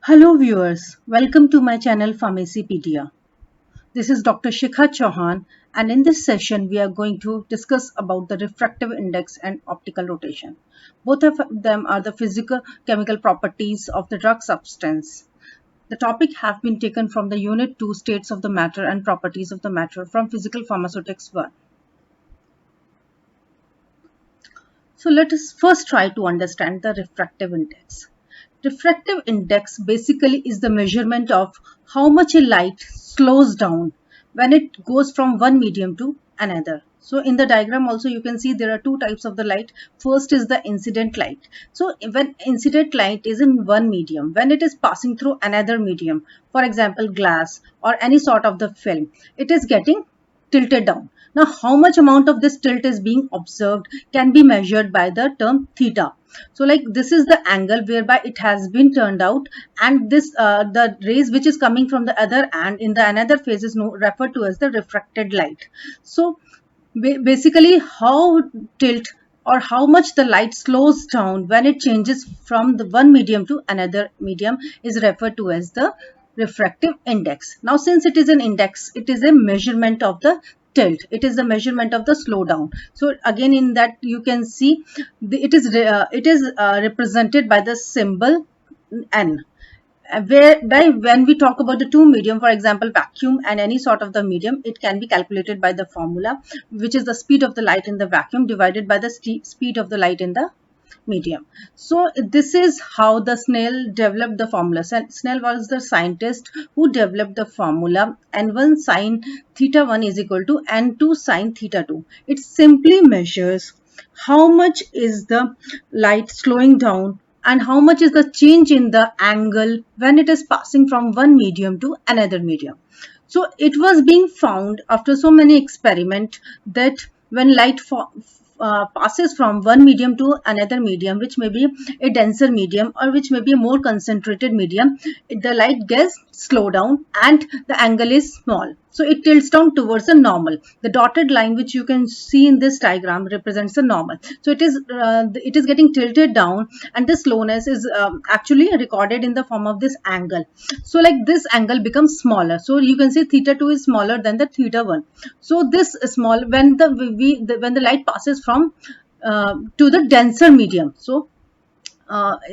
Hello viewers, welcome to my channel Pharmacypedia. This is Dr. Shikha Chauhan, and in this session we are going to discuss about the refractive index and optical rotation. Both of them are the physical chemical properties of the drug substance. The topic have been taken from the Unit 2 States of the Matter and Properties of the Matter from Physical Pharmaceutics 1. So let us first try to understand the refractive index. Refractive index basically is the measurement of how much a light slows down when it goes from one medium to another. So in the diagram also you can see there are two types of the light. First is the incident light. So when incident light is in one medium, when it is passing through another medium, for example glass or any sort of the film, it is getting tilted down. Now how much amount of this tilt is being observed can be measured by the term theta. So like this is the angle whereby it has been turned out, and this the rays which is coming from the other end in the another phase is referred to as the refracted light. So basically how tilt or how much the light slows down when it changes from the one medium to another medium is referred to as the refractive index. Now since it is an index, it is a measurement of the tilt, it is the measurement of the slowdown. So again in that you can see it is represented by the symbol n, whereby when we talk about the two medium, for example vacuum and any sort of the medium, it can be calculated by the formula which is the speed of the light in the vacuum divided by the speed of the light in the medium. So this is how the Snell developed the formula. Snell was the scientist who developed the formula n1 sine theta 1 is equal to n2 sine theta 2. It simply measures how much is the light slowing down and how much is the change in the angle when it is passing from one medium to another medium. So it was being found after so many experiments that when light passes from one medium to another medium, which may be a denser medium or which may be a more concentrated medium, the light gets slowed down and the angle is small. So it tilts down towards the normal. The dotted line which you can see in this diagram represents the normal. So it is getting tilted down, and the slowness is actually recorded in the form of this angle. So like this angle becomes smaller. So you can say theta 2 is smaller than the theta 1. So this small when when the light passes from to the denser medium. So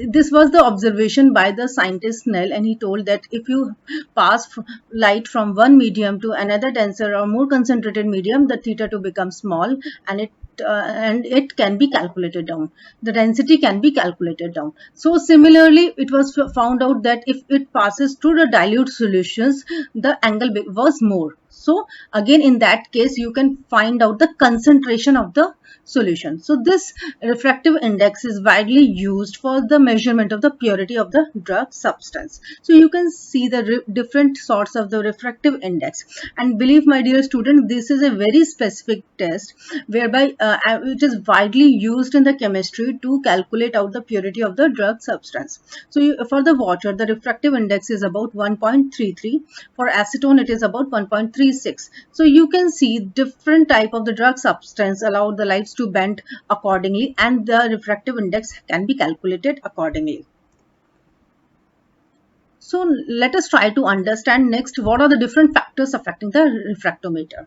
this was the observation by the scientist Snell, and he told that if you pass light from one medium to another denser or more concentrated medium, the theta 2 becomes small, and it can be calculated down. The density can be calculated down. So similarly, it was found out that if it passes through the dilute solutions, the angle was more. So again, in that case, you can find out the concentration of the solution. So this refractive index is widely used for the measurement of the purity of the drug substance. So you can see the different sorts of the refractive index, and believe my dear student, this is a very specific test whereby it is widely used in the chemistry to calculate out the purity of the drug substance. So for the water, the refractive index is about 1.33. For acetone, it is about 1.36. So you can see different type of the drug substance allow the lights to bend accordingly, and the refractive index can be calculated accordingly. So let us try to understand next what are the different factors affecting the refractometer.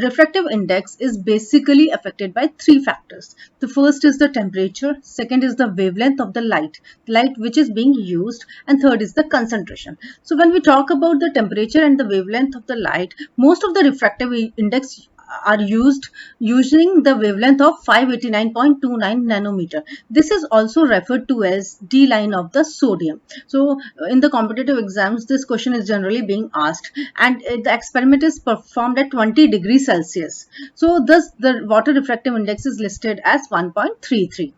Refractive index is basically affected by three factors. The first is the temperature, second is the wavelength of the light which is being used, and third is the concentration. So when we talk about the temperature and the wavelength of the light, most of the refractive index are used using the wavelength of 589.29 nanometer. This is also referred to as D line of the sodium. So in the competitive exams, this question is generally being asked, and the experiment is performed at 20 degrees Celsius. So thus the water refractive index is listed as 1.33.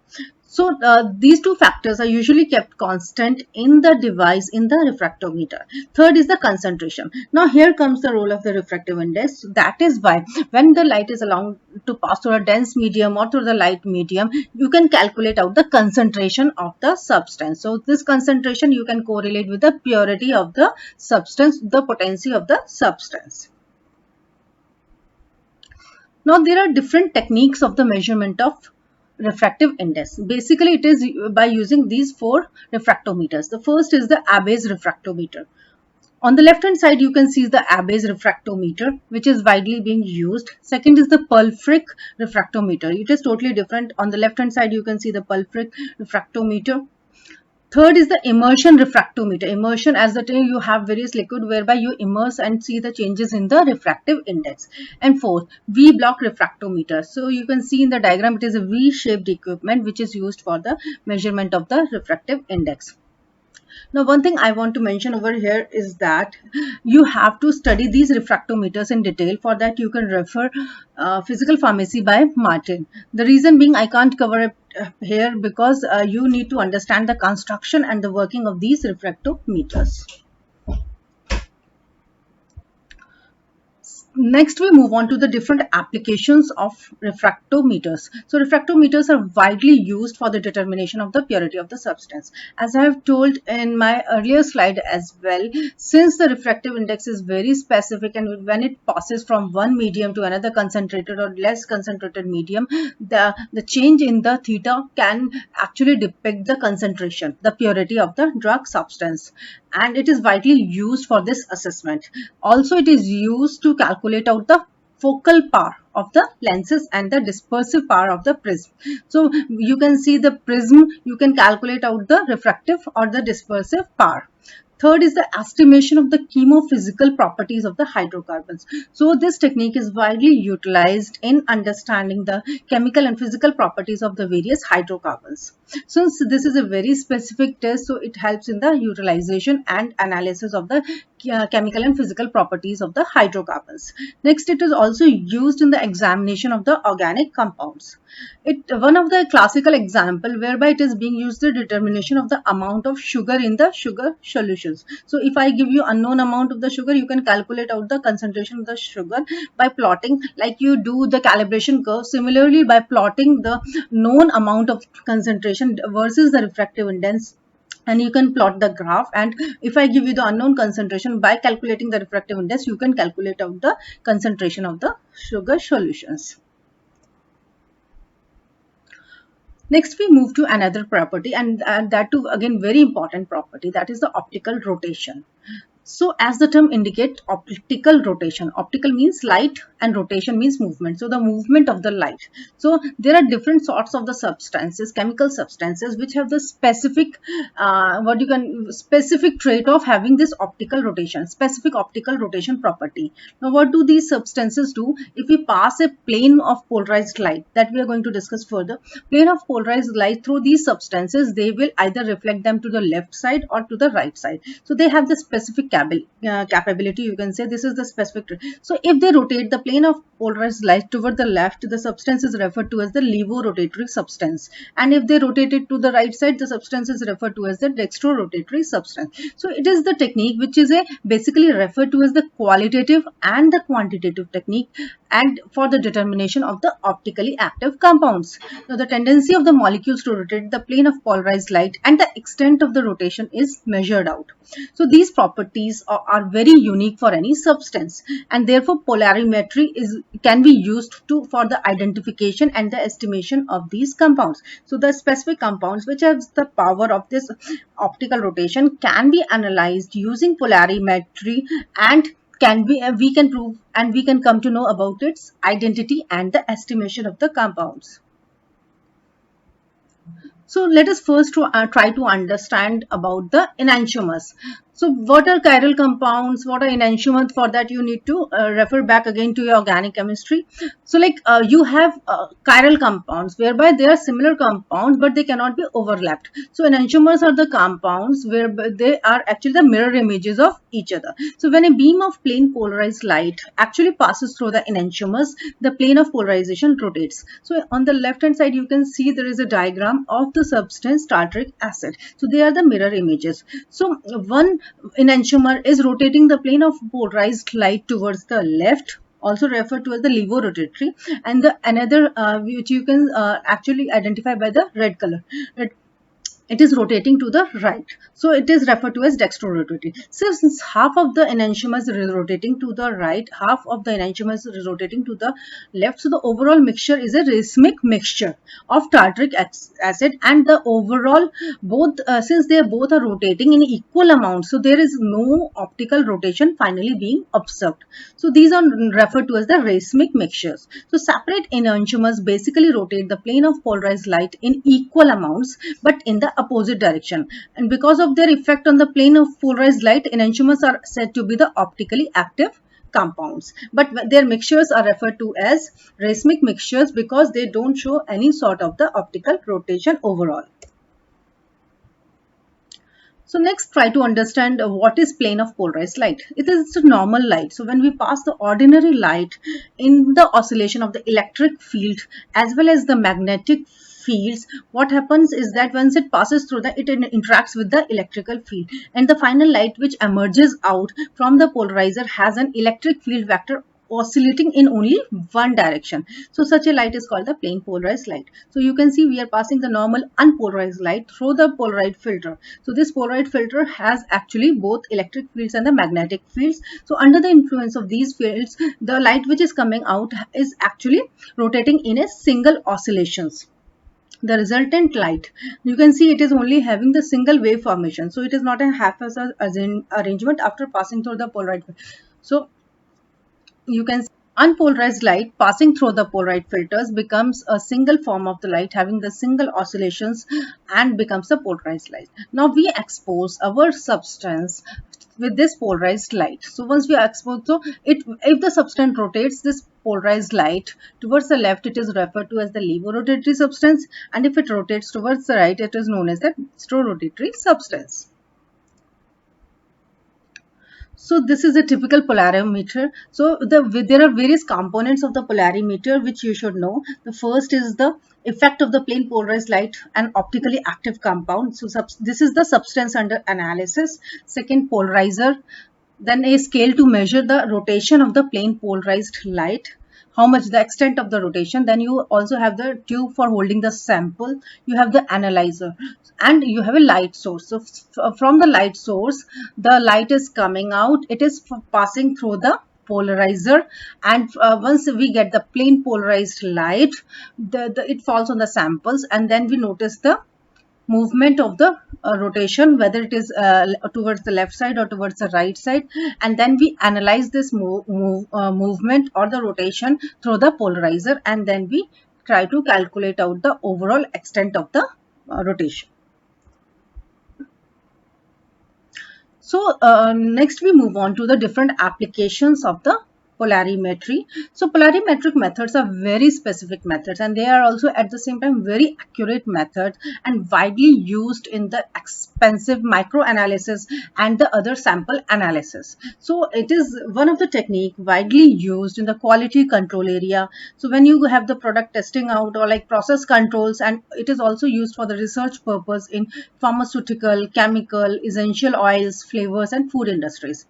So these two factors are usually kept constant in the device in the refractometer. Third is the concentration. Now here comes the role of the refractive index. That is why when the light is allowed to pass through a dense medium or through the light medium, you can calculate out the concentration of the substance. So this concentration you can correlate with the purity of the substance, the potency of the substance. Now there are different techniques of the measurement of refractive index. Basically, it is by using these four refractometers. The first is the Abbe's refractometer. On the left hand side, you can see the Abbe's refractometer, which is widely being used. Second is the Pulfrich refractometer. It is totally different. On the left hand side, you can see the Pulfrich refractometer. Third is the immersion refractometer. Immersion, as the term, you have various liquid whereby you immerse and see the changes in the refractive index. And fourth, V-block refractometer. So you can see in the diagram, it is a V-shaped equipment which is used for the measurement of the refractive index. Now, one thing I want to mention over here is that you have to study these refractometers in detail. For that, you can refer Physical Pharmacy by Martin. The reason being, I can't cover it here because you need to understand the construction and the working of these refractometers. Next, we move on to the different applications of refractometers. So, refractometers are widely used for the determination of the purity of the substance. As I have told in my earlier slide as well, since the refractive index is very specific and when it passes from one medium to another concentrated or less concentrated medium, the change in the theta can actually depict the concentration, the purity of the drug substance. And it is widely used for this assessment. Also, it is used to calculate out the focal power of the lenses and the dispersive power of the prism. So you can see the prism, you can calculate out the refractive or the dispersive power. Third is the estimation of the chemophysical properties of the hydrocarbons. So this technique is widely utilized in understanding the chemical and physical properties of the various hydrocarbons. Since this is a very specific test, so it helps in the utilization and analysis of the chemical and physical properties of the hydrocarbons. Next, it is also used in the examination of the organic compounds. One of the classical example whereby it is being used the determination of the amount of sugar in the sugar solutions. So if I give you unknown amount of the sugar, you can calculate out the concentration of the sugar by plotting, like you do the calibration curve. Similarly, by plotting the known amount of concentration versus the refractive index, and you can plot the graph. And if I give you the unknown concentration, by calculating the refractive index, you can calculate out the concentration of the sugar solutions. Next, we move to another property, and that too again very important property, that is the optical rotation. So as the term indicates, optical rotation. Optical means light and rotation means movement. So the movement of the light. So there are different sorts of the substances, chemical substances, which have the specific, specific trait of having this optical rotation, specific optical rotation property. Now what do these substances do? If we pass a plane of polarized light, that we are going to discuss further, plane of polarized light through these substances, they will either reflect them to the left side or to the right side. So they have the specific capability, you can say. This is the specific trait. So if they rotate the plane of polarized light toward the left, the substance is referred to as the levorotatory substance, and if they rotate it to the right side, the substance is referred to as the dextrorotatory substance. So it is the technique which is basically referred to as the qualitative and the quantitative technique, and for the determination of the optically active compounds. Now the tendency of the molecules to rotate the plane of polarized light and the extent of the rotation is measured out. So these properties are very unique for any substance, and therefore polarimetry can be used for the identification and the estimation of these compounds. So the specific compounds which have the power of this optical rotation can be analyzed using polarimetry, and we can prove and we can come to know about its identity and the estimation of the compounds. So let us first try to understand about the enantiomers. So what are chiral compounds? What are enantiomers? For that you need to refer back again to your organic chemistry. So like you have chiral compounds whereby they are similar compounds but they cannot be overlapped. So enantiomers are the compounds where they are actually the mirror images of each other. So when a beam of plane polarized light actually passes through the enantiomers, the plane of polarization rotates. So on the left hand side you can see there is a diagram of the substance tartaric acid. So they are the mirror images. So one enantiomer is rotating the plane of polarized light towards the left, also referred to as the levorotatory, and the another which you can actually identify by the red color. it is rotating to the right. So it is referred to as dextrorotating. So since half of the enantiomer is rotating to the right, half of the enantiomer is rotating to the left, so the overall mixture is a racemic mixture of tartaric acid and the overall both since they both are rotating in equal amounts, so there is no optical rotation finally being observed. So these are referred to as the racemic mixtures. So separate enantiomers basically rotate the plane of polarized light in equal amounts but in the opposite direction, and because of their effect on the plane of polarized light, enantiomers are said to be the optically active compounds, but their mixtures are referred to as racemic mixtures because they don't show any sort of the optical rotation overall. So next, try to understand what is plane of polarized light. It is a normal light. So when we pass the ordinary light in the oscillation of the electric field as well as the magnetic fields, what happens is that once it passes through it interacts with the electrical field, and the final light which emerges out from the polarizer has an electric field vector oscillating in only one direction. So such a light is called the plane polarized light. So you can see we are passing the normal unpolarized light through the Polaroid filter. So this Polaroid filter has actually both electric fields and the magnetic fields. So under the influence of these fields, the light which is coming out is actually rotating in a single oscillations. The resultant light, you can see it is only having the single wave formation, so it is not a haphazard arrangement after passing through the Polaroid. So you can see unpolarized light passing through the polarized filters becomes a single form of the light having the single oscillations and becomes a polarized light. Now we expose our substance with this polarized light. So once we expose, so if the substance rotates this polarized light towards the left, it is referred to as the levorotatory substance, and if it rotates towards the right, it is known as the dextrorotatory substance. So this is a typical polarimeter. So there are various components of the polarimeter which you should know. The first is the effect of the plane polarized light and optically active compound. So this is the substance under analysis. Second, polarizer. Then a scale to measure the rotation of the plane polarized light, how much the extent of the rotation. Then you also have the tube for holding the sample, you have the analyzer, and you have a light source. So from the light source, the light is coming out, it is passing through the polarizer, and once we get the plane polarized light, it falls on the samples, and then we notice the movement of the rotation, whether it is towards the left side or towards the right side, and then we analyze this movement or the rotation through the polarizer, and then we try to calculate out the overall extent of the rotation. So next we move on to the different applications of the polarimetry. So polarimetric methods are very specific methods, and they are also at the same time very accurate methods and widely used in the expensive microanalysis and the other sample analysis. So it is one of the technique widely used in the quality control area. So when you have the product testing out or like process controls, and it is also used for the research purpose in pharmaceutical, chemical, essential oils, flavors and food industries.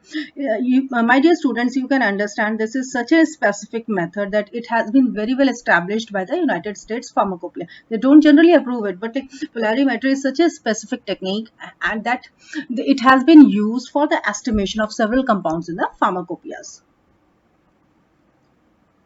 My dear students, you can understand this is such a specific method that it has been very well established by the United States Pharmacopoeia. They don't generally approve it, but polarimetry is such a specific technique, and that it has been used for the estimation of several compounds in the pharmacopoeias.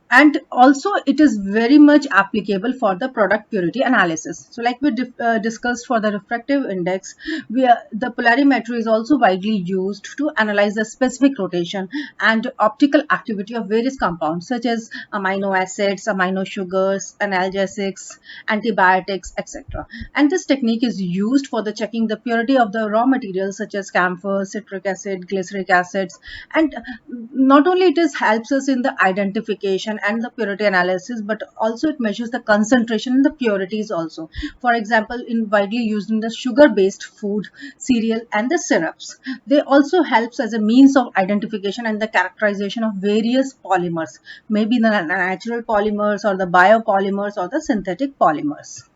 And also it is very much applicable for the product purity analysis. So like we discussed for the refractive index, the polarimetry is also widely used to analyze the specific rotation and optical activity of various compounds such as amino acids, amino sugars, analgesics, antibiotics, etc. And this technique is used for the checking the purity of the raw materials such as camphor, citric acid, glyceric acids, and not only it is helps us in the identification and the purity analysis, but also it measures the concentration and the purities also. For example, in widely used in the sugar based food, cereal and the syrups. They also helps as a means of identification and the characterization of various polymers, maybe the natural polymers or the biopolymers or the synthetic polymers.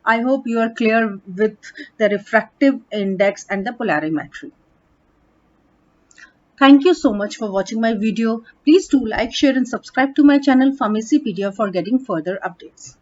I hope you are clear with the refractive index and the polarimetry. Thank you so much for watching my video. Please do like, share and subscribe to my channel Pharmacypedia for getting further updates.